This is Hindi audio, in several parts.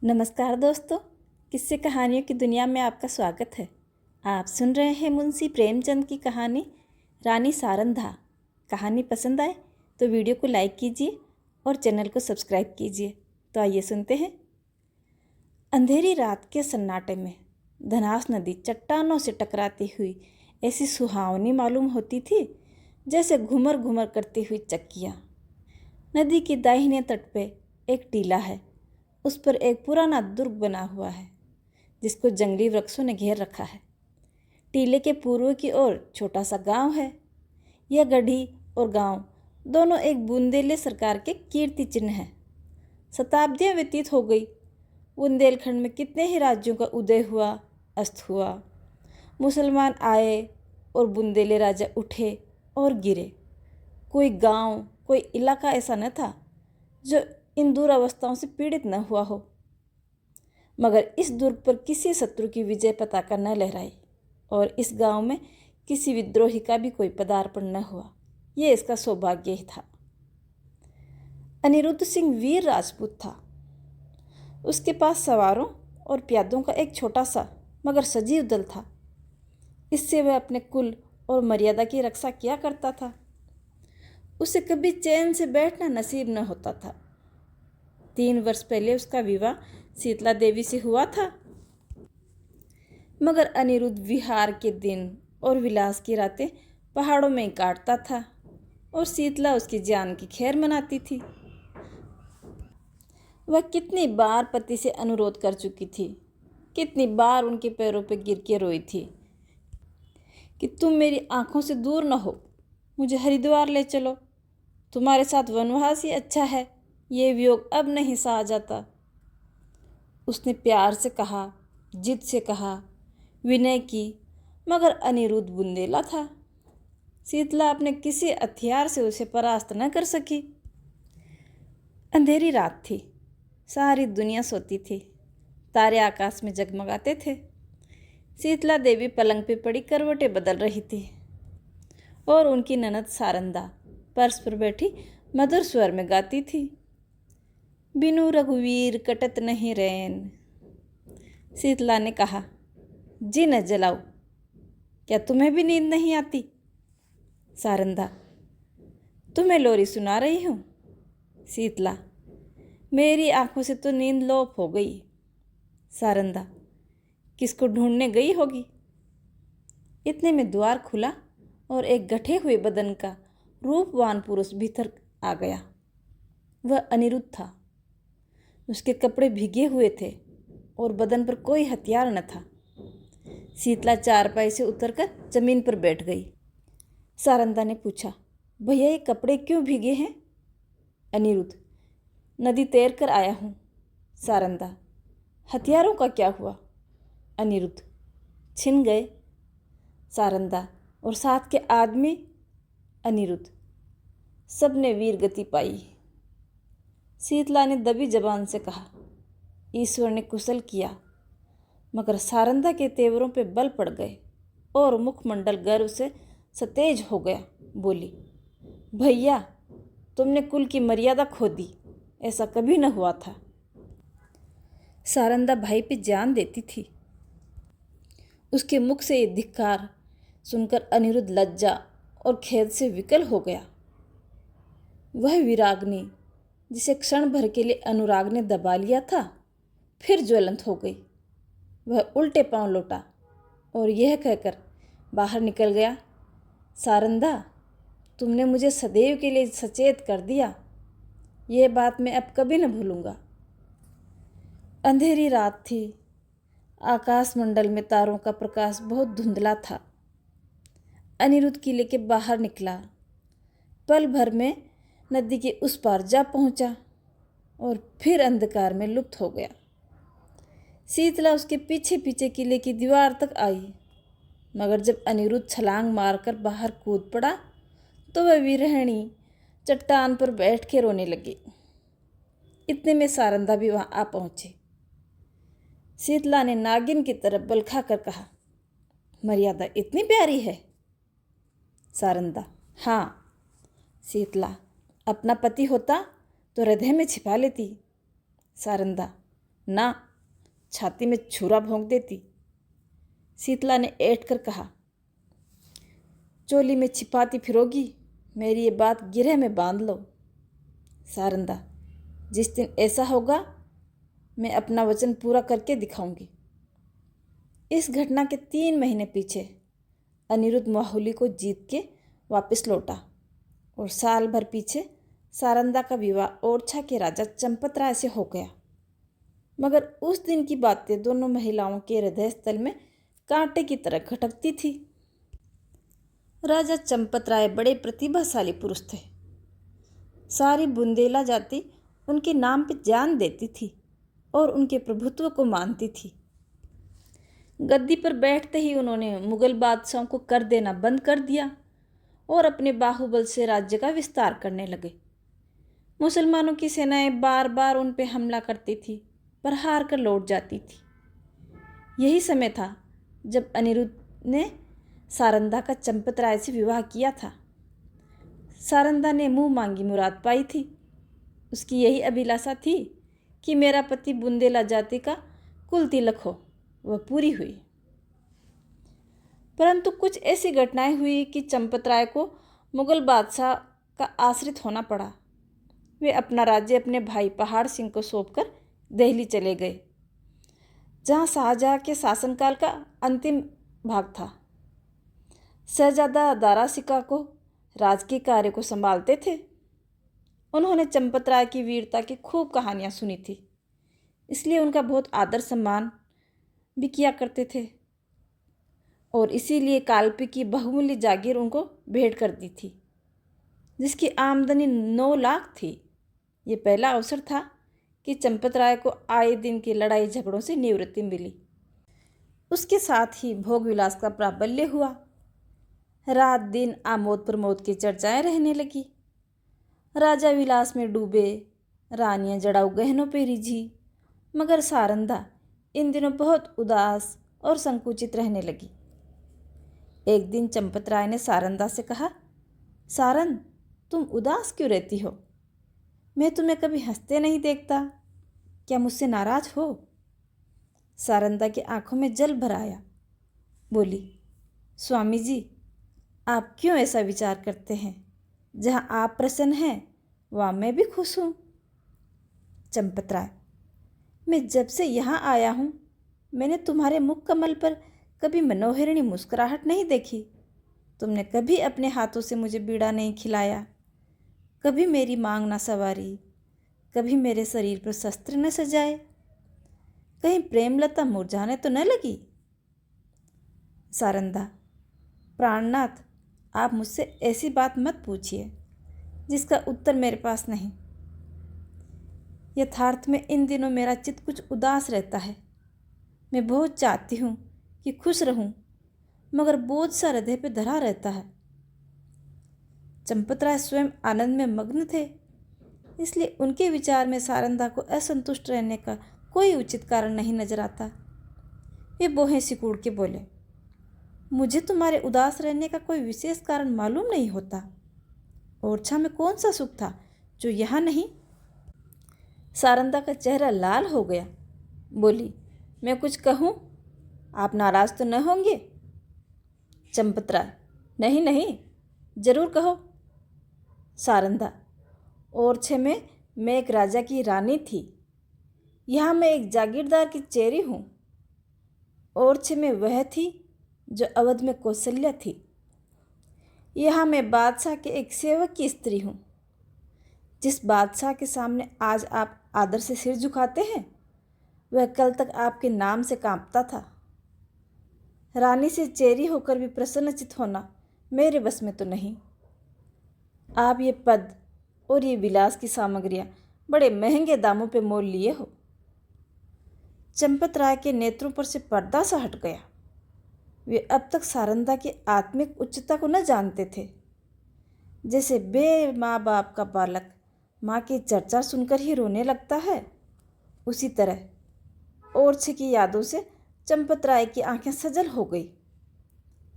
नमस्कार दोस्तों, किस्से कहानियों की दुनिया में आपका स्वागत है। आप सुन रहे हैं मुंशी प्रेमचंद की कहानी रानी सारंधा। कहानी पसंद आए तो वीडियो को लाइक कीजिए और चैनल को सब्सक्राइब कीजिए। तो आइए सुनते हैं। अंधेरी रात के सन्नाटे में धनास नदी चट्टानों से टकराती हुई ऐसी सुहावनी मालूम होती थी जैसे घुमर घुमर करती हुई चक्कियाँ। नदी के दाहिने तट पे एक टीला है। उस पर एक पुराना दुर्ग बना हुआ है जिसको जंगली वृक्षों ने घेर रखा है। टीले के पूर्व की ओर छोटा सा गांव है। यह गढ़ी और गांव दोनों एक बुंदेले सरकार के कीर्ति चिन्ह हैं। शताब्दियां व्यतीत हो गई। बुंदेलखंड में कितने ही राज्यों का उदय हुआ, अस्त हुआ। मुसलमान आए और बुंदेले राजा उठे और गिरे। कोई गांव, कोई इलाका ऐसा न था जो इन दुरावस्थाओं से पीड़ित न हुआ हो। मगर इस दुर्ग पर किसी शत्रु की विजय पताका न लहराई और इस गांव में किसी विद्रोही का भी कोई पदार्पण न हुआ। ये इसका सौभाग्य ही था। अनिरुद्ध सिंह वीर राजपूत था। उसके पास सवारों और प्यादों का एक छोटा सा मगर सजीव दल था। इससे वह अपने कुल और मर्यादा की रक्षा किया करता था। उसे कभी चैन से बैठना नसीब न होता था। 3 वर्ष पहले उसका विवाह शीतला देवी से हुआ था। मगर अनिरुद्ध विहार के दिन और विलास की रातें पहाड़ों में काटता था और शीतला उसकी जान की खैर मनाती थी। वह कितनी बार पति से अनुरोध कर चुकी थी, कितनी बार उनके पैरों पर गिर के रोई थी कि तुम मेरी आंखों से दूर न हो, मुझे हरिद्वार ले चलो, तुम्हारे साथ वनवास ही अच्छा है, ये वियोग अब नहीं सहा जाता। उसने प्यार से कहा, जिद से कहा, विनय की, मगर अनिरुद्ध बुंदेला था। शीतला अपने किसी हथियार से उसे परास्त न कर सकी। अंधेरी रात थी। सारी दुनिया सोती थी। तारे आकाश में जगमगाते थे। शीतला देवी पलंग पे पड़ी करवटें बदल रही थी और उनकी ननद सारंदा फर्श पर बैठी मधुर स्वर में गाती थी। बिनु रघुवीर कटत नहीं रैन। शीतला ने कहा, जी न जलाओ, क्या तुम्हें भी नींद नहीं आती? सारंदा, तुम्हें लोरी सुना रही हूँ। शीतला, मेरी आंखों से तो नींद लोप हो गई। सारंदा, किसको ढूंढने गई होगी? इतने में द्वार खुला और एक गठे हुए बदन का रूपवान पुरुष भीतर आ गया। वह अनिरुद्ध था। उसके कपड़े भीगे हुए थे और बदन पर कोई हथियार न था। शीतला चारपाई से उतरकर जमीन पर बैठ गई। सारंदा ने पूछा, भैया ये कपड़े क्यों भीगे हैं? अनिरुद्ध, नदी तैर कर आया हूँ। सारंदा, हथियारों का क्या हुआ? अनिरुद्ध, छिन गए। सारंदा, और साथ के आदमी? अनिरुद्ध, सबने वीर गति पाई। शीतला ने दबी जबान से कहा, ईश्वर ने कुशल किया। मगर सारंदा के तेवरों पे बल पड़ गए और मुखमंडल गर्व से सतेज हो गया। बोली, भैया तुमने कुल की मर्यादा खो दी, ऐसा कभी न हुआ था। सारंदा भाई पे जान देती थी। उसके मुख से ये धिक्कार सुनकर अनिरुद्ध लज्जा और खेद से विकल हो गया। वह विरागनी जिसे क्षण भर के लिए अनुराग ने दबा लिया था फिर ज्वलंत हो गई। वह उल्टे पांव लौटा और यह कहकर बाहर निकल गया, सारंदा तुमने मुझे सदैव के लिए सचेत कर दिया। यह बात मैं अब कभी न भूलूंगा। अंधेरी रात थी। आकाश मंडल में तारों का प्रकाश बहुत धुंधला था। अनिरुद्ध किले के बाहर निकला। पल भर में नदी के उस पार जा पहुंचा और फिर अंधकार में लुप्त हो गया। शीतला उसके पीछे पीछे किले की दीवार तक आई। मगर जब अनिरुद्ध छलांग मारकर बाहर कूद पड़ा तो वह विरहिणी चट्टान पर बैठ के रोने लगी। इतने में सारंदा भी वहां आ पहुंची। शीतला ने नागिन की तरफ बल खाकर कहा, मर्यादा इतनी प्यारी है? सारंदा, हाँ। शीतला, अपना पति होता तो हृदय में छिपा लेती। सारंदा, ना, छाती में छुरा भोंक देती। शीतला ने ऐंठ कर कहा, चोली में छिपाती फिरोगी, मेरी ये बात गिरह में बांध लो। सारंदा, जिस दिन ऐसा होगा मैं अपना वचन पूरा करके दिखाऊंगी। इस घटना के 3 महीने पीछे अनिरुद्ध माहुली को जीत के वापस लौटा और साल भर पीछे सारंदा का विवाह ओरछा के राजा चंपत राय से हो गया। मगर उस दिन की बातें दोनों महिलाओं के हृदय स्थल में कांटे की तरह खटकती थी। राजा चंपत राय बड़े प्रतिभाशाली पुरुष थे। सारी बुंदेला जाति उनके नाम पर जान देती थी और उनके प्रभुत्व को मानती थी। गद्दी पर बैठते ही उन्होंने मुगल बादशाहों को कर देना बंद कर दिया और अपने बाहुबल से राज्य का विस्तार करने लगे। मुसलमानों की सेनाएं बार बार उन पर हमला करती थी पर हार कर लौट जाती थी। यही समय था जब अनिरुद्ध ने सारंदा का चंपत राय से विवाह किया था। सारंदा ने मुंह मांगी मुराद पाई थी। उसकी यही अभिलाषा थी कि मेरा पति बुंदेला जाति का कुल तिलक हो, वह पूरी हुई। परंतु कुछ ऐसी घटनाएं हुई कि चंपत राय को मुगल बादशाह का आश्रित होना पड़ा। वे अपना राज्य अपने भाई पहाड़ सिंह को सौंपकर दिल्ली चले गए, जहां शाहजहां के शासनकाल का अंतिम भाग था। शहजादा दारा सिका को राजकीय कार्य को संभालते थे। उन्होंने चंपत राय की वीरता की खूब कहानियां सुनी थी, इसलिए उनका बहुत आदर सम्मान भी किया करते थे और इसीलिए कालपी की बहुमूल्य जागीर उनको भेंट कर दी थी, जिसकी आमदनी 9 लाख थी। ये पहला अवसर था कि चंपत राय को आए दिन की लड़ाई झगड़ों से निवृत्ति मिली। उसके साथ ही भोग विलास का प्राबल्य हुआ। रात दिन आमोद प्रमोद की चर्चाएं रहने लगी। राजा विलास में डूबे, रानियां जड़ाऊ गहनों पे रिझी। मगर सारंदा इन दिनों बहुत उदास और संकुचित रहने लगी। एक दिन चंपत राय ने सारंदा से कहा, सारन, तुम उदास क्यों रहती हो? मैं तुम्हें कभी हंसते नहीं देखता, क्या मुझसे नाराज हो? सारंदा की आंखों में जल भर आया। बोली, स्वामी जी, आप क्यों ऐसा विचार करते हैं? जहाँ आप प्रसन्न हैं वहाँ मैं भी खुश हूँ। चंपत राय, मैं जब से यहाँ आया हूँ मैंने तुम्हारे मुख कमल पर कभी मनोहरिणी मुस्कुराहट नहीं देखी। तुमने कभी अपने हाथों से मुझे बीड़ा नहीं खिलाया, कभी मेरी मांग न संवारी, कभी मेरे शरीर पर शस्त्र न सजाए। कहीं प्रेमलता मुरझाने तो न लगी? सारंदा, प्राणनाथ, आप मुझसे ऐसी बात मत पूछिए जिसका उत्तर मेरे पास नहीं। यथार्थ में इन दिनों मेरा चित्त कुछ उदास रहता है। मैं बहुत चाहती हूँ कि खुश रहूँ, मगर बोझ सा हृदय पे धरा रहता है। चंपत राय स्वयं आनंद में मग्न थे, इसलिए उनके विचार में सारंदा को असंतुष्ट रहने का कोई उचित कारण नहीं नजर आता। वे बोहें सिकुड़ के बोले, मुझे तुम्हारे उदास रहने का कोई विशेष कारण मालूम नहीं होता। ओरछा में कौन सा सुख था जो यहाँ नहीं? सारंदा का चेहरा लाल हो गया। बोली, मैं कुछ कहूँ? आप नाराज तो न होंगे? चंपत राय, नहीं नहीं, जरूर कहो। सारंदा, ओरछे में मैं एक राजा की रानी थी। यहाँ मैं एक जागीरदार की चेरी हूँ। ओरछे में वह थी जो अवध में कौशल्या थी। यहाँ मैं बादशाह के एक सेवक की स्त्री हूँ। जिस बादशाह के सामने आज आप आदर से सिर झुकाते हैं, वह कल तक आपके नाम से कांपता था। रानी से चेरी होकर भी प्रसन्नचित होना मेरे बस में तो नहीं। आप ये पद और ये विलास की सामग्रियाँ बड़े महंगे दामों पे मोल लिए हो। चंपत राय के नेत्रों पर से पर्दा सा हट गया। वे अब तक सारंदा की आत्मिक उच्चता को न जानते थे। जैसे बे माँ बाप का बालक माँ की चर्चा सुनकर ही रोने लगता है, उसी तरह ओरछे की यादों से चंपत राय की आंखें सजल हो गई।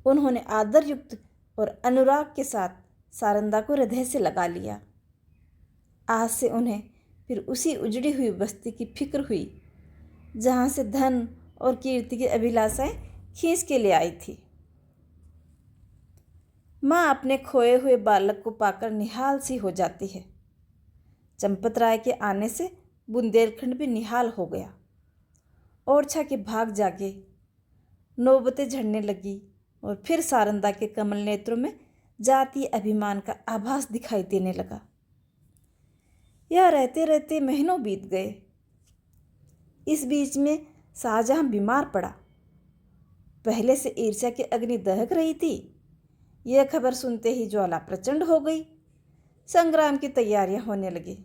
उन्होंने आदरयुक्त और अनुराग के साथ सारंदा को हृदय से लगा लिया। आज से उन्हें फिर उसी उजड़ी हुई बस्ती की फिक्र हुई जहाँ से धन और कीर्ति की अभिलाषाएं खींच के ले आई थी। माँ अपने खोए हुए बालक को पाकर निहाल सी हो जाती है। चंपत राय के आने से बुंदेलखंड भी निहाल हो गया। ओरछा के भाग जागे, नौबतें झड़ने लगी और फिर सारंदा के कमल नेत्रों में जातीय अभिमान का आभास दिखाई देने लगा। यह रहते रहते महीनों बीत गए। इस बीच में शाहजहां बीमार पड़ा। पहले से ईर्ष्या की अग्नि दहक रही थी। यह खबर सुनते ही ज्वाला प्रचंड हो गई। संग्राम की तैयारियां होने लगी।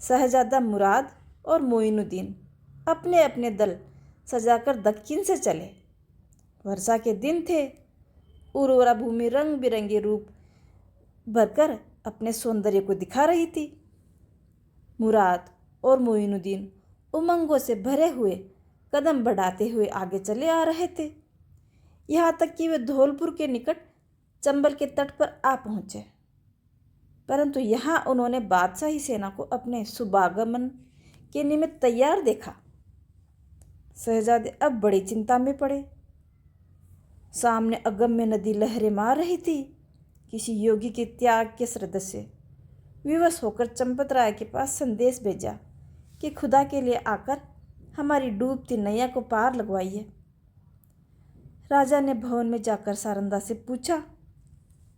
शहजादा मुराद और मोइनुद्दीन अपने अपने दल सजाकर दक्षिण से चले। वर्षा के दिन थे। उर्वरा भूमि रंग बिरंगे रूप भरकर अपने सौंदर्य को दिखा रही थी। मुराद और मोइनुद्दीन उमंगों से भरे हुए कदम बढ़ाते हुए आगे चले आ रहे थे। यहाँ तक कि वे धौलपुर के निकट चंबल के तट पर आ पहुँचे। परंतु यहाँ उन्होंने बादशाही सेना को अपने शुभागमन के निमित्त तैयार देखा। शहजादे अब बड़ी चिंता में पड़े। सामने अगम्य नदी लहरें मार रही थी। किसी योगी के त्याग के श्रद्धा से विवश होकर चंपत राय के पास संदेश भेजा कि खुदा के लिए आकर हमारी डूबती नैया को पार लगवाइए। राजा ने भवन में जाकर सारंदा से पूछा,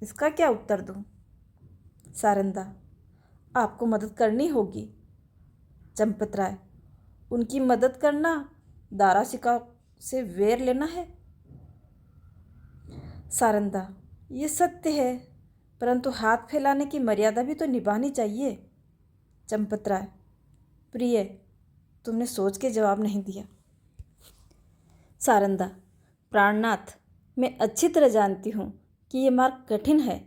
इसका क्या उत्तर दूं? सारंदा, आपको मदद करनी होगी। चंपत राय, उनकी मदद करना दारा शिकोह से वैर लेना है। सारंदा, ये सत्य है, परंतु हाथ फैलाने की मर्यादा भी तो निभानी चाहिए। चंपत राय, प्रिय, तुमने सोच के जवाब नहीं दिया। सारंदा, प्राणनाथ, मैं अच्छी तरह जानती हूँ कि ये मार्ग कठिन है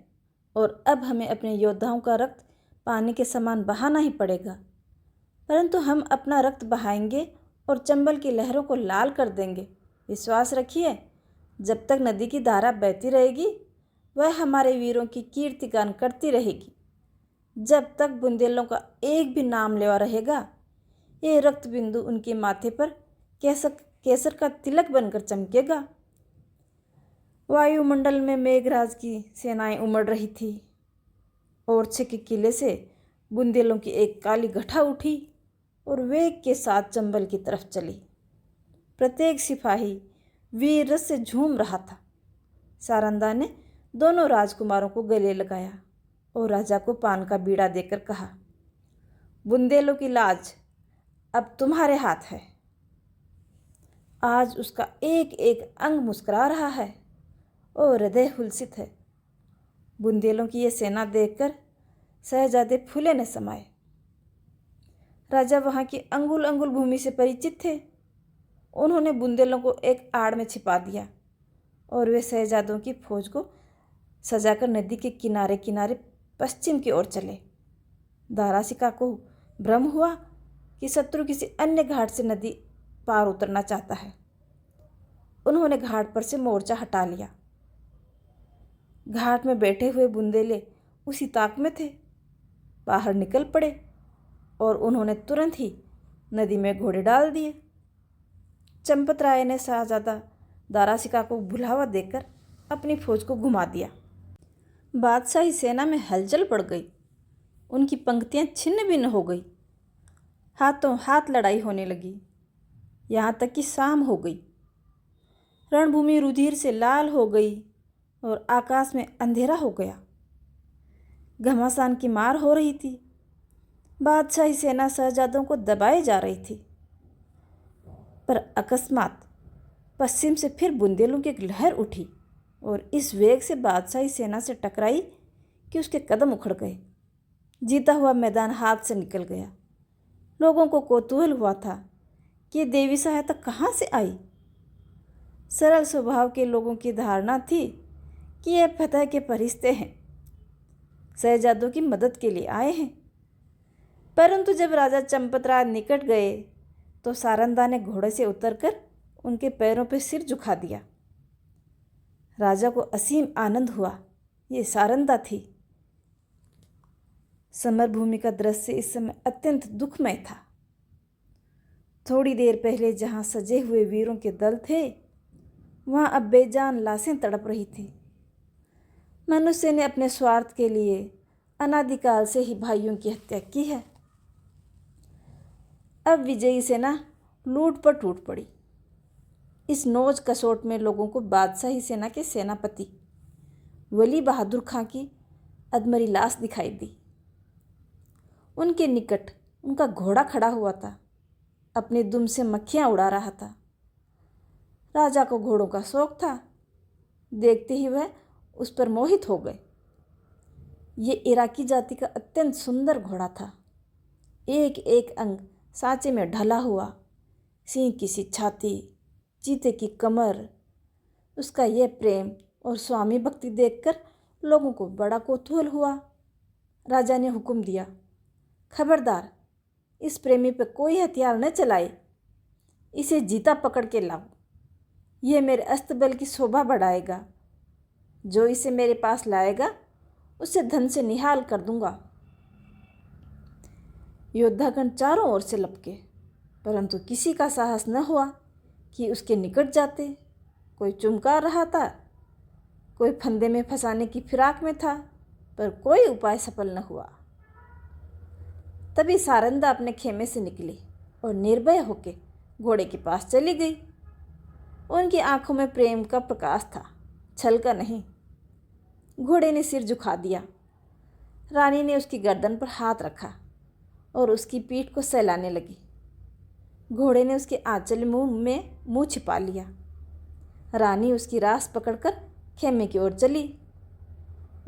और अब हमें अपने योद्धाओं का रक्त पानी के समान बहाना ही पड़ेगा। परंतु हम अपना रक्त बहाएंगे और चंबल की लहरों को लाल कर देंगे। विश्वास रखिए, जब तक नदी की धारा बहती रहेगी वह हमारे वीरों की कीर्तिगान करती रहेगी। जब तक बुंदेलों का एक भी नाम लेवा रहेगा, ये रक्त बिंदु उनके माथे पर केसर का तिलक बनकर चमकेगा। वायुमंडल में मेघराज की सेनाएं उमड़ रही थी। ओरछे के किले से बुंदेलों की एक काली घटा उठी और वेग के साथ चंबल की तरफ चली। प्रत्येक सिपाही वीर रस से झूम रहा था। सारंदा ने दोनों राजकुमारों को गले लगाया और राजा को पान का बीड़ा देकर कहा, बुंदेलों की लाज अब तुम्हारे हाथ है। आज उसका एक एक अंग मुस्कुरा रहा है और हृदय हुलसित है। बुंदेलों की ये सेना देखकर शहजादे फूले न समाये। राजा वहाँ की अंगुल अंगुल भूमि से परिचित थे। उन्होंने बुंदेलों को एक आड़ में छिपा दिया और वे शहजादों की फौज को सजाकर नदी के किनारे किनारे पश्चिम की ओर चले। दारा शिकोह को भ्रम हुआ कि शत्रु किसी अन्य घाट से नदी पार उतरना चाहता है। उन्होंने घाट पर से मोर्चा हटा लिया। घाट में बैठे हुए बुंदेले उसी ताक में थे। बाहर निकल पड़े और उन्होंने तुरंत ही नदी में घोड़े डाल दिए। चंपत राय ने शहजादा दारा शिकोह को बुलावा देकर अपनी फौज को घुमा दिया। बादशाही सेना में हलचल पड़ गई। उनकी पंक्तियां छिन्न भिन्न हो गई। हाथों हाथ लड़ाई होने लगी। यहाँ तक कि शाम हो गई। रणभूमि रुधिर से लाल हो गई और आकाश में अंधेरा हो गया। घमासान की मार हो रही थी। बादशाही सेना शहजादों को दबाए जा रही थी। पर अकस्मात पश्चिम से फिर बुंदेलों की एक लहर उठी और इस वेग से बादशाही सेना से टकराई कि उसके कदम उखड़ गए। जीता हुआ मैदान हाथ से निकल गया। लोगों को कौतूहल हुआ था कि ये देवी सहायता कहाँ से आई। सरल स्वभाव के लोगों की धारणा थी कि ये फतह के फरिश्ते हैं, शहजादों की मदद के लिए आए हैं। परंतु जब राजा चंपत राय निकट गए तो सारंदा ने घोड़े से उतरकर उनके पैरों पर सिर झुका दिया। राजा को असीम आनंद हुआ। ये सारंदा थी। समर भूमि का दृश्य इस समय अत्यंत दुखमय था। थोड़ी देर पहले जहाँ सजे हुए वीरों के दल थे, वहाँ अब बेजान लाशें तड़प रही थी। मनुष्य ने अपने स्वार्थ के लिए अनादिकाल से ही भाइयों की हत्या की है। अब विजयी सेना लूट पर टूट पड़ी। इस नोच कसोट में लोगों को बादशाही सेना के सेनापति वली बहादुर खां की अधमरी लाश दिखाई दी। उनके निकट उनका घोड़ा खड़ा हुआ था, अपने दुम से मक्खियाँ उड़ा रहा था। राजा को घोड़ों का शौक था, देखते ही वह उस पर मोहित हो गए। ये इराकी जाति का अत्यंत सुंदर घोड़ा था, एक एक अंग सांचे में ढला हुआ, सिंह की सी छाती, चीते की कमर। उसका यह प्रेम और स्वामी भक्ति देखकर लोगों को बड़ा कौतूहल हुआ। राजा ने हुक्म दिया, खबरदार, इस प्रेमी पर कोई हथियार न चलाए, इसे जीता पकड़ के लाओ। यह मेरे अस्तबल की शोभा बढ़ाएगा। जो इसे मेरे पास लाएगा उसे धन से निहाल कर दूंगा। योद्धागण चारों ओर से लपके, परंतु किसी का साहस न हुआ कि उसके निकट जाते। कोई चुमका रहा था, कोई फंदे में फंसाने की फिराक में था, पर कोई उपाय सफल न हुआ। तभी सारंदा अपने खेमे से निकली और निर्भय होके घोड़े के पास चली गई। उनकी आंखों में प्रेम का प्रकाश था, छल का नहीं। घोड़े ने सिर झुका दिया। रानी ने उसकी गर्दन पर हाथ रखा और उसकी पीठ को सहलाने लगी। घोड़े ने उसके आंचल में मुंह छिपा लिया। रानी उसकी रास पकड़कर खेमे की ओर चली।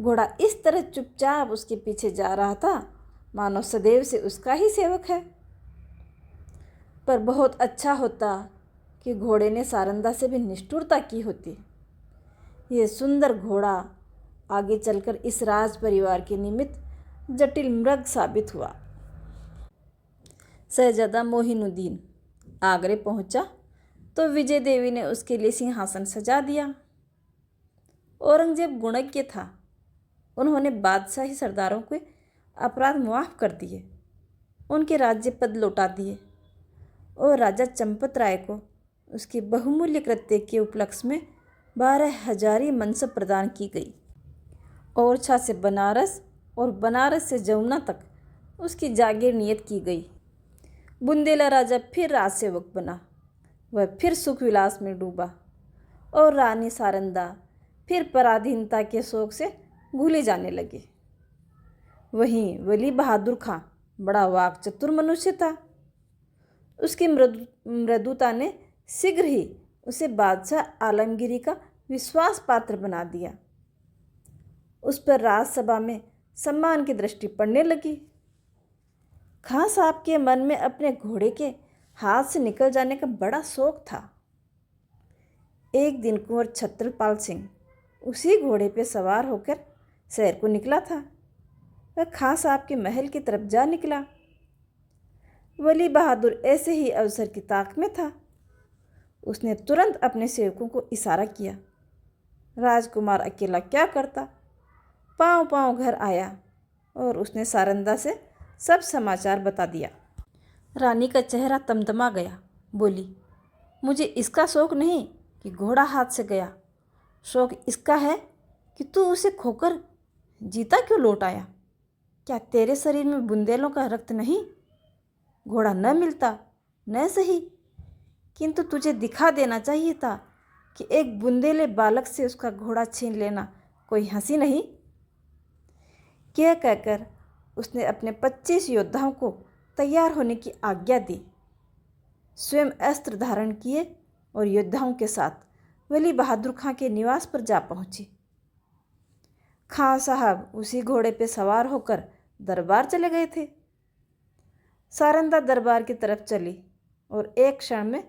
घोड़ा इस तरह चुपचाप उसके पीछे जा रहा था मानो सदैव से उसका ही सेवक है। पर बहुत अच्छा होता कि घोड़े ने सारंदा से भी निष्ठुरता की होती। यह सुंदर घोड़ा आगे चलकर इस राज परिवार के निमित्त जटिल मृग साबित हुआ। शहजादा मोहिनुद्दीन आगरे पहुंचा तो विजय देवी ने उसके लिए सिंहासन सजा दिया। औरंगजेब गुणज्ञ था। उन्होंने बादशाही सरदारों के अपराध माफ़ कर दिए, उनके राज्य पद लौटा दिए और राजा चंपत राय को उसके बहुमूल्य कृत्य के उपलक्ष्य में 12,000 मनसब प्रदान की गई। ओरछा से बनारस और बनारस से जमुना तक उसकी जागीर नियत की गई। बुंदेला राजा फिर राजसेवक बना। वह फिर सुख विलास में डूबा और रानी सारंदा फिर पराधीनता के शोक से भूले जाने लगे। वहीं वली बहादुर खां बड़ा वाक चतुर मनुष्य था। उसकी मृदुता ने शीघ्र ही उसे बादशाह आलमगीरी का विश्वास पात्र बना दिया। उस पर राजसभा में सम्मान की दृष्टि पड़ने लगी। खां साहब के मन में अपने घोड़े के हाथ से निकल जाने का बड़ा शौक था। एक दिन कुंवर छत्रपाल सिंह उसी घोड़े पर सवार होकर शहर को निकला था। वह खां साहब के महल की तरफ जा निकला। वली बहादुर ऐसे ही अवसर की ताक में था। उसने तुरंत अपने सेवकों को इशारा किया। राजकुमार अकेला क्या करता? पाँव पाँव घर आया और उसने सारंदा से सब समाचार बता दिया। रानी का चेहरा तमतमा गया। बोली, मुझे इसका शौक नहीं कि घोड़ा हाथ से गया, शौक इसका है कि तू उसे खोकर जीता क्यों लौट आया। क्या तेरे शरीर में बुंदेलों का रक्त नहीं? घोड़ा न मिलता न सही, किंतु तुझे दिखा देना चाहिए था कि एक बुंदेले बालक से उसका घोड़ा छीन लेना कोई हंसी नहीं। क्या कहकर उसने अपने 25 योद्धाओं को तैयार होने की आज्ञा दी। स्वयं अस्त्र धारण किए और योद्धाओं के साथ वली बहादुर खां के निवास पर जा पहुंची। खां साहब उसी घोड़े पर सवार होकर दरबार चले गए थे। सारंदा दरबार की तरफ चली और एक क्षण में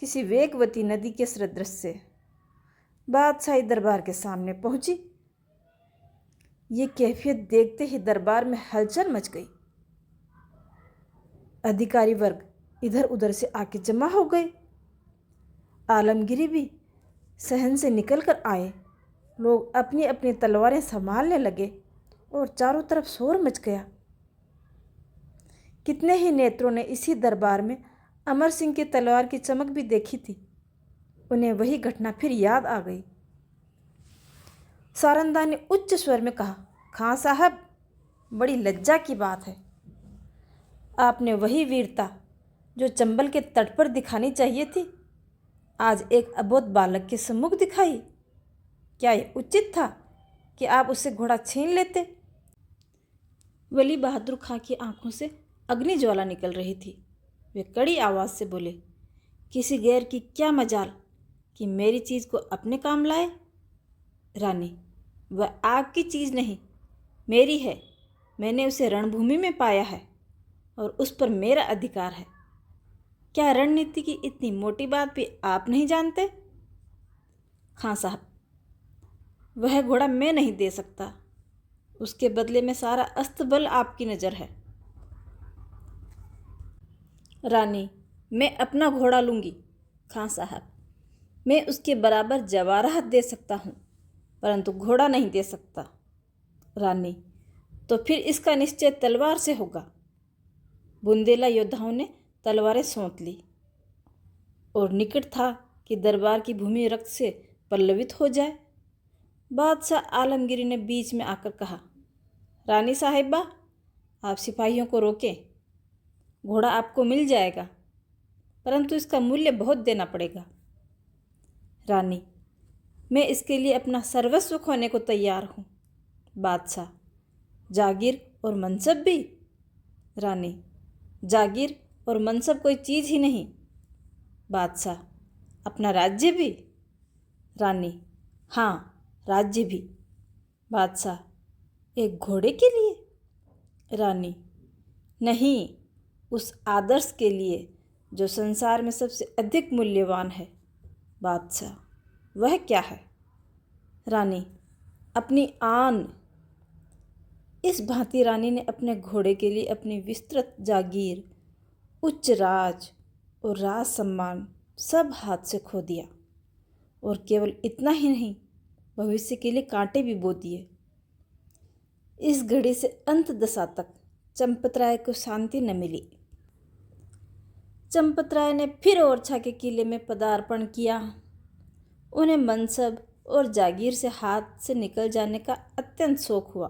किसी वेगवती नदी के सदृश से बादशाही दरबार के सामने पहुंची। ये कैफियत देखते ही दरबार में हलचल मच गई। अधिकारी वर्ग इधर उधर से आके जमा हो गए। आलमगीरी भी सहन से निकल कर आए। लोग अपनी अपनी तलवारें संभालने लगे और चारों तरफ शोर मच गया। कितने ही नेत्रों ने इसी दरबार में अमर सिंह की तलवार की चमक भी देखी थी। उन्हें वही घटना फिर याद आ गई। सारंदा ने उच्च स्वर में कहा, खां साहब, बड़ी लज्जा की बात है। आपने वही वीरता जो चंबल के तट पर दिखानी चाहिए थी, आज एक अबोध बालक के सम्मुख दिखाई। क्या यह उचित था कि आप उससे घोड़ा छीन लेते? वली बहादुर खां की आंखों से अग्नि ज्वाला निकल रही थी। वे कड़ी आवाज़ से बोले, किसी गैर की क्या मजाल कि मेरी चीज़ को अपने काम लाए? रानी, वह आपकी चीज़ नहीं, मेरी है। मैंने उसे रणभूमि में पाया है और उस पर मेरा अधिकार है। क्या रणनीति की इतनी मोटी बात भी आप नहीं जानते? खां साहब, वह घोड़ा मैं नहीं दे सकता। उसके बदले में सारा अस्तबल आपकी नज़र है। रानी, मैं अपना घोड़ा लूँगी। खां साहब, मैं उसके बराबर जवाहरात दे सकता हूँ, परंतु घोड़ा नहीं दे सकता। रानी, तो फिर इसका निश्चय तलवार से होगा। बुंदेला योद्धाओं ने तलवारें सौंप ली और निकट था कि दरबार की भूमि रक्त से पल्लवित हो जाए। बादशाह आलमगीर ने बीच में आकर कहा, रानी साहिबा, आप सिपाहियों को रोकें। घोड़ा आपको मिल जाएगा, परंतु इसका मूल्य बहुत देना पड़ेगा। रानी, मैं इसके लिए अपना सर्वस्व खोने को तैयार हूँ। बादशाह, जागीर और मनसब भी? रानी, जागीर और मनसब कोई चीज़ ही नहीं। बादशाह, अपना राज्य भी? रानी, हाँ, राज्य भी। बादशाह, एक घोड़े के लिए? रानी, नहीं, उस आदर्श के लिए जो संसार में सबसे अधिक मूल्यवान है। बादशाह, वह क्या है? रानी, अपनी आन। इस भांति रानी ने अपने घोड़े के लिए अपनी विस्तृत जागीर, उच्च राज और राज सम्मान सब हाथ से खो दिया, और केवल इतना ही नहीं, भविष्य के लिए कांटे भी बो दिए। इस घड़ी से अंत दशा तक चंपतराय को शांति न मिली। चंपतराय ने फिर ओरछा के किले में पदार्पण किया। उन्हें मनसब और जागीर से हाथ से निकल जाने का अत्यंत शौक हुआ,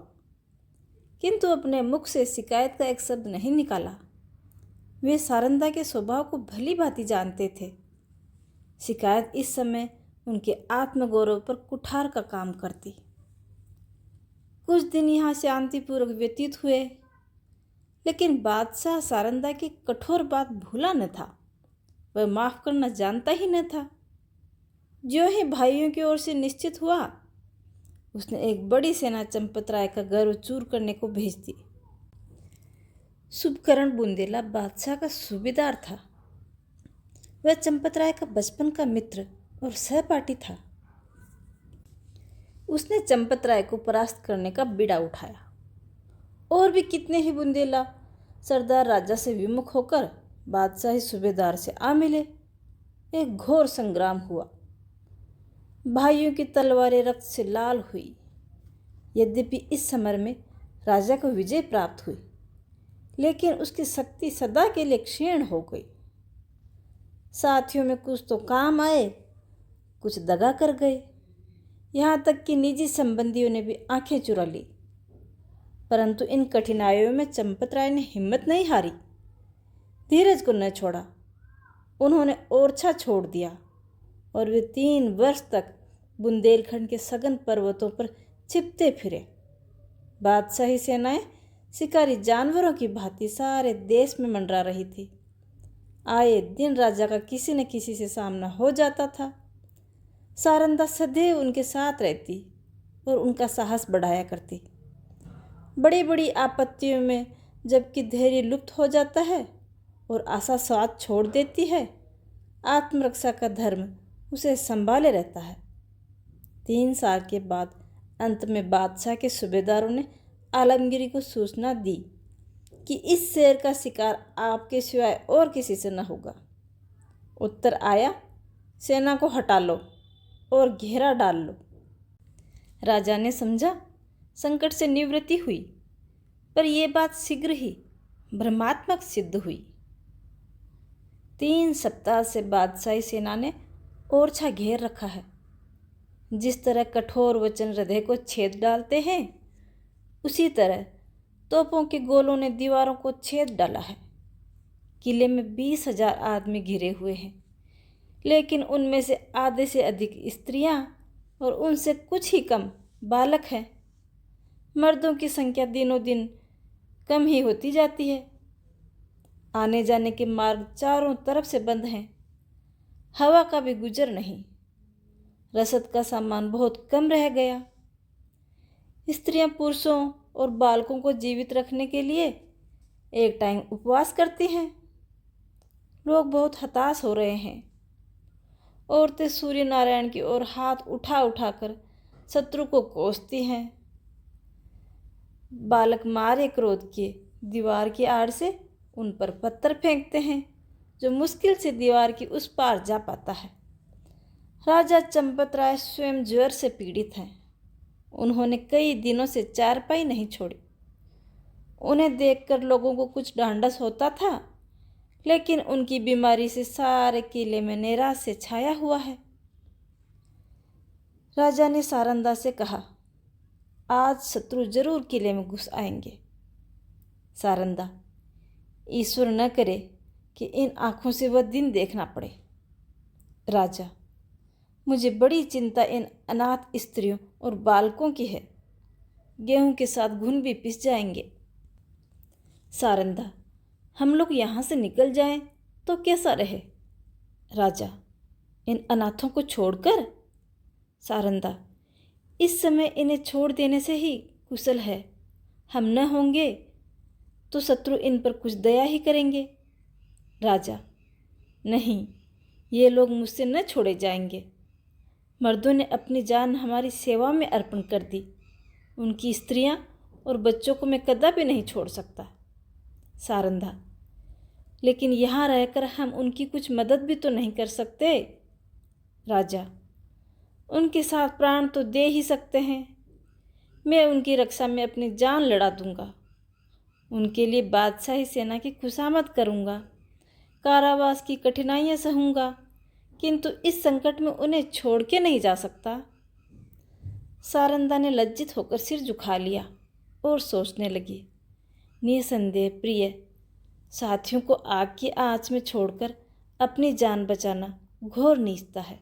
किंतु अपने मुख से शिकायत का एक शब्द नहीं निकाला। वे सारंदा के स्वभाव को भली भांति जानते थे। शिकायत इस समय उनके आत्मगौरव पर कुठार का काम करती। कुछ दिन यहाँ शांतिपूर्वक व्यतीत हुए, लेकिन बादशाह सारंदा की कठोर बात भूला न था। वह माफ़ करना जानता ही न था। जो ही भाइयों की ओर से निश्चित हुआ, उसने एक बड़ी सेना चंपतराय का गर्व चूर करने को भेज दी। शुभकरण बुंदेला बादशाह का सूबेदार था। वह चंपतराय का बचपन का मित्र और सहपाठी था। उसने चंपतराय को परास्त करने का बीड़ा उठाया। और भी कितने ही बुंदेला सरदार राजा से विमुख होकर बादशाही सूबेदार से आ मिले। एक घोर संग्राम हुआ। भाइयों की तलवारें रक्त से लाल हुई। यद्यपि इस समर में राजा को विजय प्राप्त हुई, लेकिन उसकी शक्ति सदा के लिए क्षीण हो गई। साथियों में कुछ तो काम आए, कुछ दगा कर गए। यहाँ तक कि निजी संबंधियों ने भी आंखें चुरा ली। परंतु इन कठिनाइयों में चंपतराय ने हिम्मत नहीं हारी, धीरज को न छोड़ा। उन्होंने ओरछा छोड़ दिया और वे 3 वर्ष तक बुंदेलखंड के सघन पर्वतों पर छिपते फिरे। बादशाही सेनाएं शिकारी जानवरों की भांति सारे देश में मंडरा रही थी। आए दिन राजा का किसी न किसी से सामना हो जाता था। सारंदा सदैव उनके साथ रहती और उनका साहस बढ़ाया करती। बड़ी बड़ी आपत्तियों में जबकि धैर्य लुप्त हो जाता है और आशा स्वाद छोड़ देती है, आत्मरक्षा का धर्म उसे संभाले रहता है। 3 साल के बाद अंत में बादशाह के सूबेदारों ने आलमगीर को सूचना दी कि इस शेर का शिकार आपके सिवाय और किसी से न होगा। उत्तर आया, सेना को हटा लो और घेरा डाल लो। राजा ने समझा संकट से निवृत्ति हुई, पर यह बात शीघ्र ही भ्रमात्मक सिद्ध हुई। 3 सप्ताह से बादशाही सेना ने ओरछा घेर रखा है। जिस तरह कठोर वचन हृदय को छेद डालते हैं, उसी तरह तोपों के गोलों ने दीवारों को छेद डाला है। किले में 20,000 आदमी घिरे हुए हैं, लेकिन उनमें से आधे से अधिक स्त्रियां और उनसे कुछ ही कम बालक हैं। मर्दों की संख्या दिनों दिन कम ही होती जाती है। आने जाने के मार्ग चारों तरफ से बंद हैं। हवा का भी गुजर नहीं। रसद का सामान बहुत कम रह गया। स्त्रियां पुरुषों और बालकों को जीवित रखने के लिए एक टाइम उपवास करती हैं। लोग बहुत हताश हो रहे हैं। औरतें सूर्य नारायण की ओर हाथ उठा उठाकर शत्रु को कोसती हैं। बालक मारे क्रोध के दीवार की आड़ से उन पर पत्थर फेंकते हैं, जो मुश्किल से दीवार की उस पार जा पाता है। राजा चंपत राय स्वयं ज्वर से पीड़ित हैं। उन्होंने कई दिनों से चारपाई नहीं छोड़ी। उन्हें देखकर लोगों को कुछ ढांढस होता था, लेकिन उनकी बीमारी से सारे किले में नैराश्य छाया हुआ है। राजा ने सारंदा से कहा, आज शत्रु जरूर किले में घुस आएंगे। सारंदा, ईश्वर न करे कि इन आँखों से वह दिन देखना पड़े। राजा, मुझे बड़ी चिंता इन अनाथ स्त्रियों और बालकों की है। गेहूं के साथ घुन भी पिस जाएंगे। सारंदा, हम लोग यहाँ से निकल जाएं तो कैसा रहे? राजा, इन अनाथों को छोड़कर? सारंदा, इस समय इन्हें छोड़ देने से ही कुशल है। हम न होंगे तो शत्रु इन पर कुछ दया ही करेंगे। राजा, नहीं, ये लोग मुझसे न छोड़े जाएंगे। मर्दों ने अपनी जान हमारी सेवा में अर्पण कर दी। उनकी स्त्रियां और बच्चों को मैं कदापि नहीं छोड़ सकता। सारंदा, लेकिन यहाँ रहकर हम उनकी कुछ मदद भी तो नहीं कर सकते। राजा, उनके साथ प्राण तो दे ही सकते हैं। मैं उनकी रक्षा में अपनी जान लड़ा दूंगा। उनके लिए बादशाही सेना की खुशामद करूंगा। कारावास की कठिनाइयां सहूंगा, किंतु इस संकट में उन्हें छोड़ के नहीं जा सकता। सारंदा ने लज्जित होकर सिर झुका लिया और सोचने लगी, निसंदेह प्रिय, साथियों को आग की आंच में छोड़कर अपनी जान बचाना घोर नीचता है।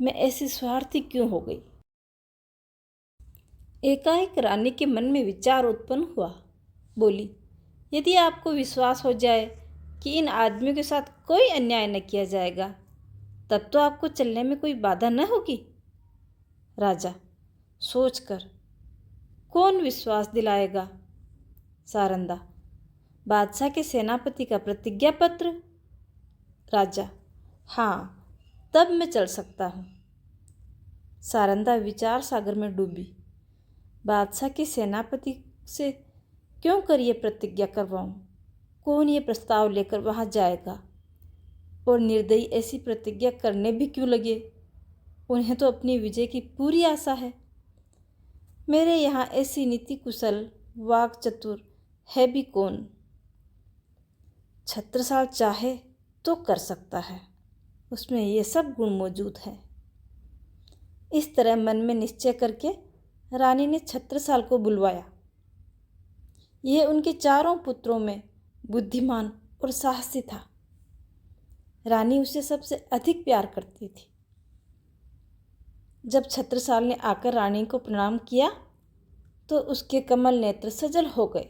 मैं ऐसी स्वार्थी क्यों हो गई? एकाएक रानी के मन में विचार उत्पन्न हुआ। बोली, यदि आपको विश्वास हो जाए कि इन आदमियों के साथ कोई अन्याय न किया जाएगा, तब तो आपको चलने में कोई बाधा न होगी। राजा, सोचकर कौन विश्वास दिलाएगा? सारंदा, बादशाह के सेनापति का प्रतिज्ञा पत्र। राजा, हाँ, तब मैं चल सकता हूँ। सारंदा विचार सागर में डूबी। बादशाह के सेनापति से क्यों कर ये प्रतिज्ञा करवाऊँ? कौन ये प्रस्ताव लेकर वहाँ जाएगा? और निर्दयी ऐसी प्रतिज्ञा करने भी क्यों लगे? उन्हें तो अपनी विजय की पूरी आशा है। मेरे यहाँ ऐसी नीति कुशल वाक चतुर है भी कौन? छत्रसाल चाहे तो कर सकता है, उसमें ये सब गुण मौजूद हैं। इस तरह मन में निश्चय करके रानी ने छत्रसाल को बुलवाया। यह उनके चारों पुत्रों में बुद्धिमान और साहसी था। रानी उसे सबसे अधिक प्यार करती थी। जब छत्रसाल ने आकर रानी को प्रणाम किया तो उसके कमल नेत्र सजल हो गए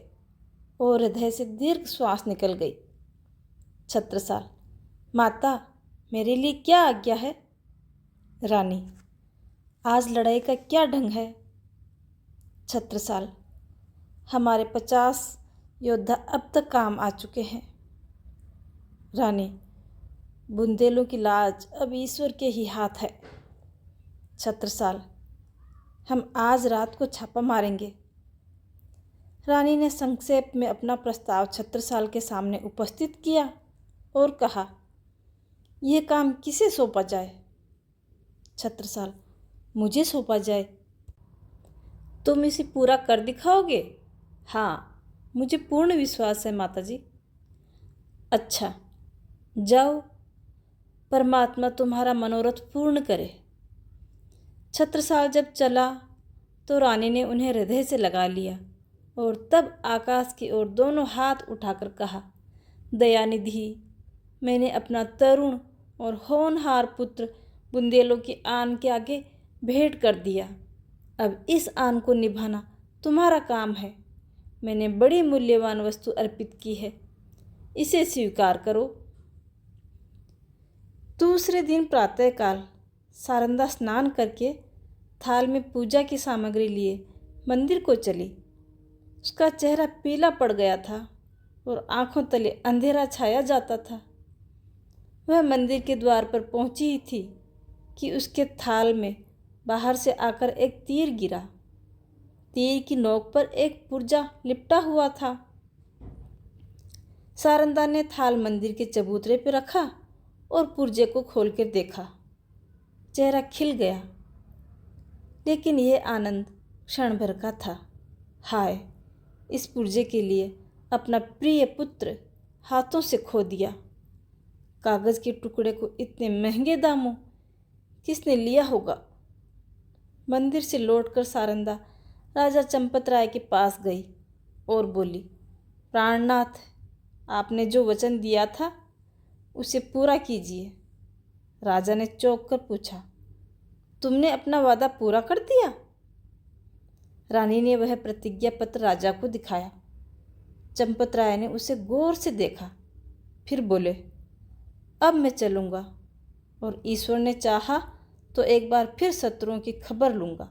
और हृदय से दीर्घ श्वास निकल गई। छत्रसाल, माता, मेरे लिए क्या आज्ञा है? रानी, आज लड़ाई का क्या ढंग है? छत्रसाल, हमारे 50 योद्धा अब तक काम आ चुके हैं। रानी, बुंदेलों की लाज अब ईश्वर के ही हाथ है। छत्रसाल, हम आज रात को छापा मारेंगे। रानी ने संक्षेप में अपना प्रस्ताव छत्रसाल के सामने उपस्थित किया और कहा, यह काम किसे सौंपा जाए? छत्रसाल, मुझे सौंपा जाए। तुम इसे पूरा कर दिखाओगे? हाँ, मुझे पूर्ण विश्वास है माताजी। अच्छा, जाओ, परमात्मा तुम्हारा मनोरथ पूर्ण करे। छत्रसाल जब चला तो रानी ने उन्हें हृदय से लगा लिया और तब आकाश की ओर दोनों हाथ उठाकर कहा, दयानिधि, मैंने अपना तरुण और होनहार पुत्र बुंदेलों की आन के आगे भेंट कर दिया। अब इस आन को निभाना तुम्हारा काम है। मैंने बड़ी मूल्यवान वस्तु अर्पित की है, इसे स्वीकार करो। दूसरे दिन प्रातःकाल सारंदा स्नान करके थाल में पूजा की सामग्री लिए मंदिर को चली। उसका चेहरा पीला पड़ गया था और आंखों तले अंधेरा छाया जाता था। वह मंदिर के द्वार पर पहुंची ही थी कि उसके थाल में बाहर से आकर एक तीर गिरा। तीर की नोक पर एक पुर्जा लिपटा हुआ था। सारंदा ने थाल मंदिर के चबूतरे पर रखा और पुर्जे को खोलकर देखा। चेहरा खिल गया, लेकिन यह आनंद क्षण भर का था। हाय, इस पुर्जे के लिए अपना प्रिय पुत्र हाथों से खो दिया। कागज के टुकड़े को इतने महंगे दामों किसने लिया होगा। मंदिर से लौटकर सारंदा राजा चंपत राय के पास गई और बोली, प्राणनाथ, आपने जो वचन दिया था उसे पूरा कीजिए। राजा ने चौंक कर पूछा, तुमने अपना वादा पूरा कर दिया? रानी ने वह प्रतिज्ञा पत्र राजा को दिखाया। चंपत राय ने उसे गौर से देखा, फिर बोले, अब मैं चलूँगा और ईश्वर ने चाहा तो एक बार फिर शत्रुओं की खबर लूँगा।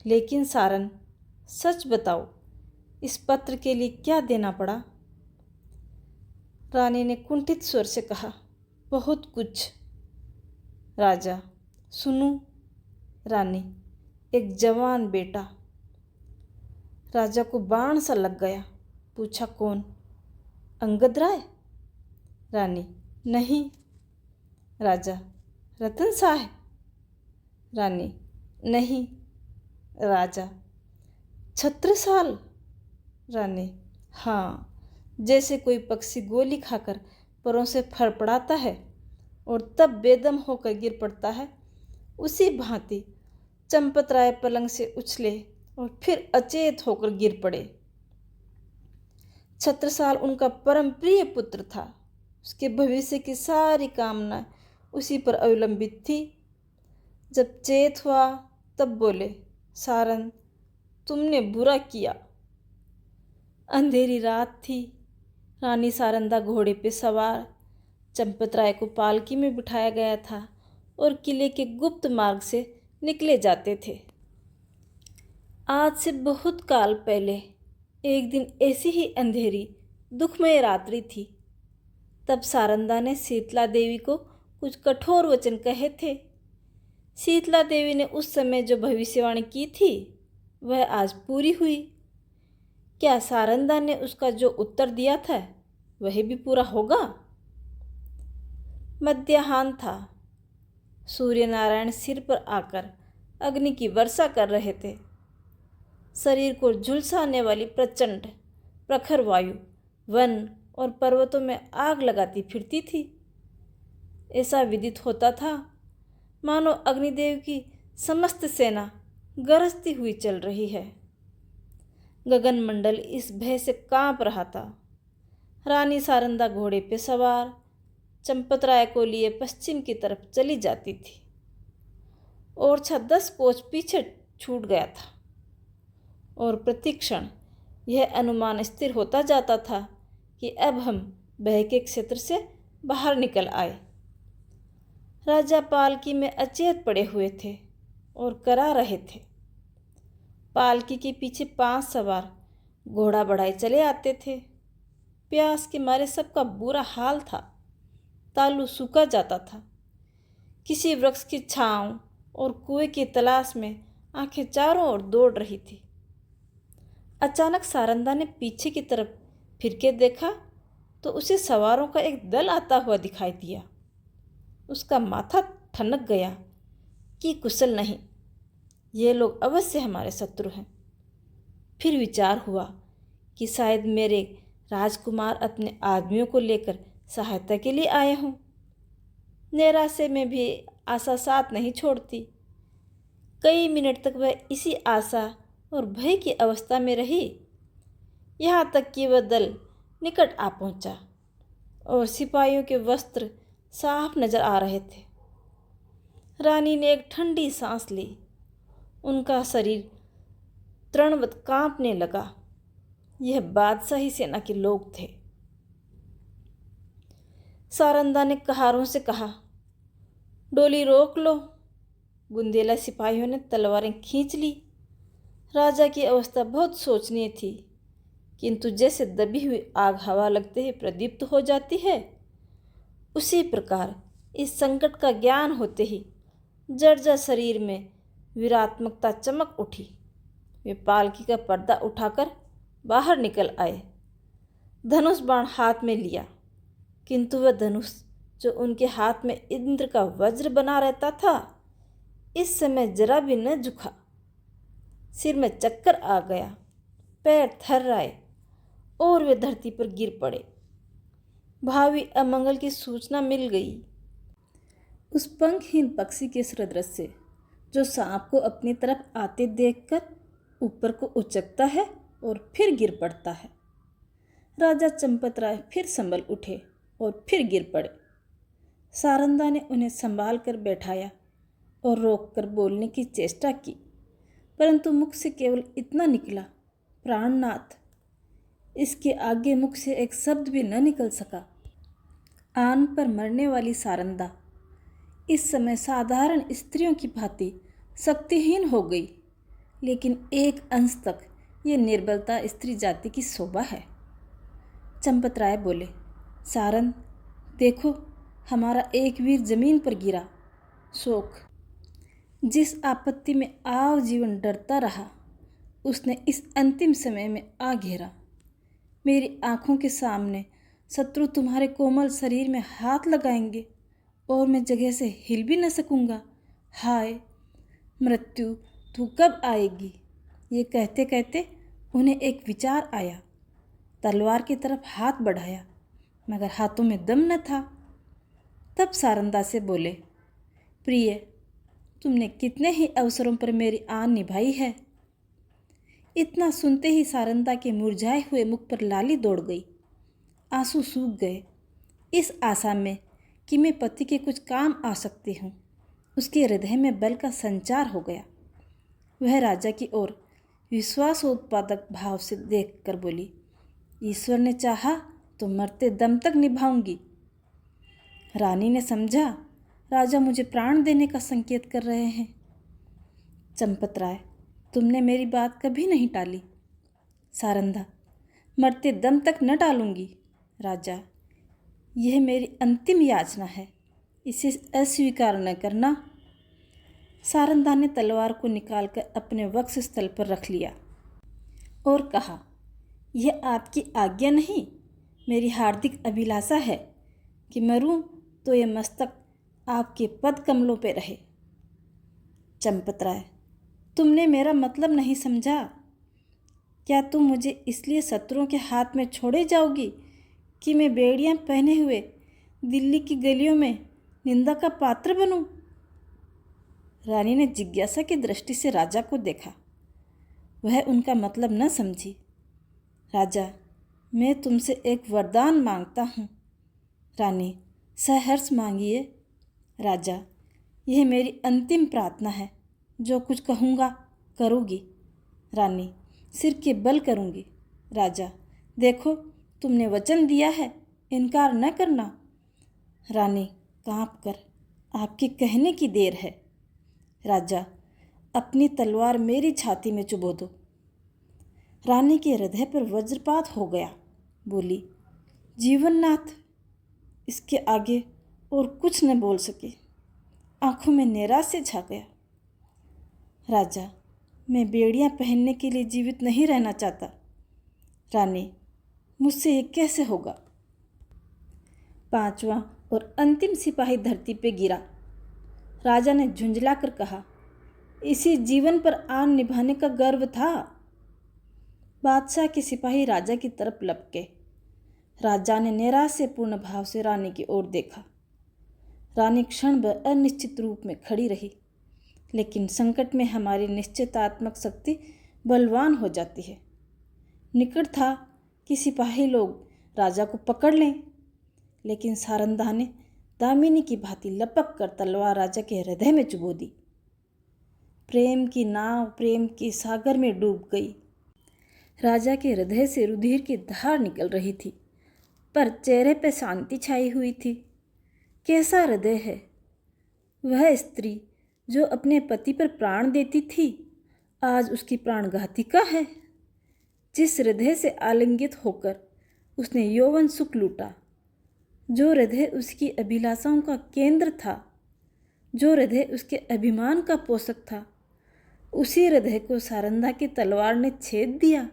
लेकिन सारन, सच बताओ, इस पत्र के लिए क्या देना पड़ा? रानी ने कुंठित स्वर से कहा, बहुत कुछ। राजा, सुनूं? रानी, एक जवान बेटा। राजा को बाण सा लग गया। पूछा, कौन? अंगद राय? रानी, नहीं। राजा, रतन साहब? रानी, नहीं। राजा, छत्रसाल? रानी, हाँ, जैसे कोई पक्षी गोली खाकर परों से फड़फड़ाता है और तब बेदम होकर गिर पड़ता है, उसी भांति चंपत राय पलंग से उछले और फिर अचेत होकर गिर पड़े। छत्रसाल उनका परम प्रिय पुत्र था। उसके भविष्य की सारी कामना उसी पर अवलंबित थी। जब चेत हुआ तब बोले, सारन, तुमने बुरा किया। अंधेरी रात थी। रानी सारंदा घोड़े पे सवार, चंपत राय को पालकी में बिठाया गया था और किले के गुप्त मार्ग से निकले जाते थे। आज से बहुत काल पहले एक दिन ऐसी ही अंधेरी दुखमय रात्रि थी। तब सारंदा ने शीतला देवी को कुछ कठोर वचन कहे थे। शीतला देवी ने उस समय जो भविष्यवाणी की थी वह आज पूरी हुई। क्या सारंदा ने उसका जो उत्तर दिया था वह भी पूरा होगा? मध्याह्न था। सूर्य नारायण सिर पर आकर अग्नि की वर्षा कर रहे थे। शरीर को झुलसाने वाली प्रचंड प्रखर वायु वन और पर्वतों में आग लगाती फिरती थी। ऐसा विदित होता था मानो अग्निदेव की समस्त सेना गरजती हुई चल रही है। गगनमंडल इस भय से कांप रहा था। रानी सारंदा घोड़े पे सवार चंपत राय को लिए पश्चिम की तरफ चली जाती थी। और 10 कोस पीछे छूट गया था और प्रतिक्षण यह अनुमान स्थिर होता जाता था कि अब हम भय के क्षेत्र से बाहर निकल आए। राजा पालकी में अचेत पड़े हुए थे और करा रहे थे। पालकी के पीछे 5 सवार घोड़ा बढ़ाए चले आते थे। प्यास के मारे सबका बुरा हाल था। तालू सूखा जाता था। किसी वृक्ष की छांव और कुएं की तलाश में आंखें चारों ओर दौड़ रही थी। अचानक सारंदा ने पीछे की तरफ फिर के देखा तो उसे सवारों का एक दल आता हुआ दिखाई दिया। उसका माथा ठनक गया कि कुशल नहीं, ये लोग अवश्य हमारे शत्रु हैं। फिर विचार हुआ कि शायद मेरे राजकुमार अपने आदमियों को लेकर सहायता के लिए आए हों। निराशे में भी आशा साथ नहीं छोड़ती। कई मिनट तक वह इसी आशा और भय की अवस्था में रही, यहाँ तक कि वह दल निकट आ पहुँचा और सिपाहियों के वस्त्र साफ नजर आ रहे थे। रानी ने एक ठंडी सांस ली। उनका शरीर तृणवत कांपने लगा। यह बादशाही सेना के लोग थे। सारंदा ने कहारों से कहा, डोली रोक लो। बुंदेला सिपाहियों ने तलवारें खींच ली। राजा की अवस्था बहुत सोचनीय थी, किंतु जैसे दबी हुई आग हवा लगते ही प्रदीप्त हो जाती है, उसी प्रकार इस संकट का ज्ञान होते ही जर्जर शरीर में वीरात्मकता चमक उठी। वे पालकी का पर्दा उठाकर बाहर निकल आए। धनुष बाण हाथ में लिया, किंतु वह धनुष जो उनके हाथ में इंद्र का वज्र बना रहता था, इस समय जरा भी न झुका। सिर में चक्कर आ गया, पैर थर्राए और वे धरती पर गिर पड़े। भावी अमंगल की सूचना मिल गई। उस पंखहीन पक्षी के सदृश्य जो सांप को अपनी तरफ आते देखकर ऊपर को उचकता है और फिर गिर पड़ता है। राजा चंपतराय फिर संभल उठे और फिर गिर पड़े। सारंदा ने उन्हें संभाल कर बैठाया और रोककर बोलने की चेष्टा की, परंतु मुख से केवल इतना निकला, प्राणनाथ। इसके आगे मुख से एक शब्द भी न निकल सका। आन पर मरने वाली सारंदा इस समय साधारण स्त्रियों की भांति शक्तिहीन हो गई, लेकिन एक अंश तक ये निर्बलता स्त्री जाति की शोभा है। चंपतराय बोले, सारंद देखो, हमारा एक वीर जमीन पर गिरा। शोक, जिस आपत्ति में आव जीवन डरता रहा, उसने इस अंतिम समय में आ घेरा। मेरी आंखों के सामने शत्रु तुम्हारे कोमल शरीर में हाथ लगाएंगे और मैं जगह से हिल भी न सकूंगा। हाय मृत्यु, तू कब आएगी? ये कहते कहते उन्हें एक विचार आया। तलवार की तरफ हाथ बढ़ाया, मगर हाथों में दम न था। तब सारंदा से बोले, प्रिय, तुमने कितने ही अवसरों पर मेरी आन निभाई है। इतना सुनते ही सारंदा के मुरझाए हुए मुख पर लाली दौड़ गई। आंसू सूख गए। इस आशा में कि मैं पति के कुछ काम आ सकती हूँ, उसके हृदय में बल का संचार हो गया। वह राजा की ओर विश्वासोत्पादक भाव से देखकर बोली, ईश्वर ने चाहा तो मरते दम तक निभाऊंगी। रानी ने समझा राजा मुझे प्राण देने का संकेत कर रहे हैं। चंपतराय, तुमने मेरी बात कभी नहीं टाली। सारंदा, मरते दम तक न टालूंगी। राजा, यह मेरी अंतिम याचना है, इसे अस्वीकार न करना। सारंदा ने तलवार को निकालकर अपने वक्ष स्थल पर रख लिया और कहा, यह आपकी आज्ञा नहीं, मेरी हार्दिक अभिलाषा है कि मरूं तो यह मस्तक आपके पद कमलों पे रहे। चंपतराय, तुमने मेरा मतलब नहीं समझा। क्या तुम मुझे इसलिए शत्रुओं के हाथ में छोड़े जाओगी कि मैं बेड़ियां पहने हुए दिल्ली की गलियों में निंदा का पात्र बनूं? रानी ने जिज्ञासा की दृष्टि से राजा को देखा। वह उनका मतलब न समझी। राजा, मैं तुमसे एक वरदान मांगता हूँ। रानी, सहर्ष मांगिए। राजा, यह मेरी अंतिम प्रार्थना है, जो कुछ कहूँगा करूँगी। रानी, सिर के बल करूँगी। राजा, देखो, तुमने वचन दिया है, इनकार न करना। रानी काँप कर, आपके कहने की देर है। राजा, अपनी तलवार मेरी छाती में चुभो दो। रानी के हृदय पर वज्रपात हो गया। बोली, जीवननाथ। इसके आगे और कुछ न बोल सके। आंखों में नैराश्य छा गया। राजा, मैं बेड़ियां पहनने के लिए जीवित नहीं रहना चाहता। रानी, मुझसे ये कैसे होगा? पांचवा और अंतिम सिपाही धरती पे गिरा। राजा ने झुंझलाकर कहा, इसी जीवन पर आन निभाने का गर्व था। बादशाह के सिपाही राजा की तरफ लपके। राजा ने नैराश्यपूर्ण भाव से रानी की ओर देखा। रानी क्षण भर अनिश्चित रूप में खड़ी रही, लेकिन संकट में हमारी निश्चयतात्मक शक्ति बलवान हो जाती है। निकट था कि सिपाही लोग राजा को पकड़ लें, लेकिन सारंधा ने दामिनी की भांति लपक कर तलवार राजा के हृदय में चुभो दी। प्रेम की नाव प्रेम के सागर में डूब गई। राजा के हृदय से रुधिर की धार निकल रही थी, पर चेहरे पर शांति छाई हुई थी। कैसा हृदय है! वह स्त्री जो अपने पति पर प्राण देती थी, आज उसकी प्राणघातिका है। जिस हृदय से आलिंगित होकर उसने यौवन सुख लूटा, जो हृदय उसकी अभिलाषाओं का केंद्र था, जो हृदय उसके अभिमान का पोषक था, उसी हृदय को सारंधा की तलवार ने छेद दिया।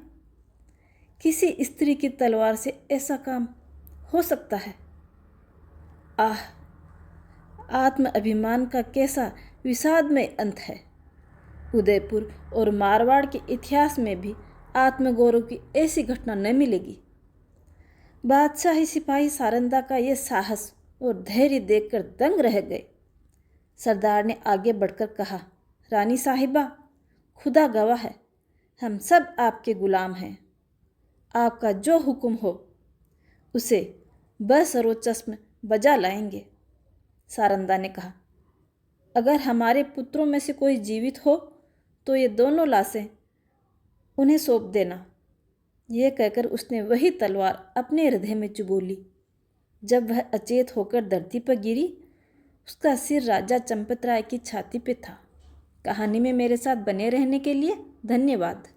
किसी स्त्री की तलवार से ऐसा काम हो सकता है? आह, आत्म अभिमान का कैसा विषादमय अंत है। उदयपुर और मारवाड़ के इतिहास में भी आत्मगौरव की ऐसी घटना न मिलेगी। बादशाही सिपाही सारंधा का यह साहस और धैर्य देखकर दंग रह गए। सरदार ने आगे बढ़कर कहा, रानी साहिबा, खुदा गवाह है, हम सब आपके गुलाम हैं। आपका जो हुक्म हो उसे बसरोचस्म बजा लाएंगे। सारंधा ने कहा, अगर हमारे पुत्रों में से कोई जीवित हो तो ये दोनों लाशें उन्हें सौंप देना। यह कहकर उसने वही तलवार अपने हृदय में चुभो ली। जब वह अचेत होकर धरती पर गिरी, उसका सिर राजा चंपतराय की छाती पे था। कहानी में मेरे साथ बने रहने के लिए धन्यवाद।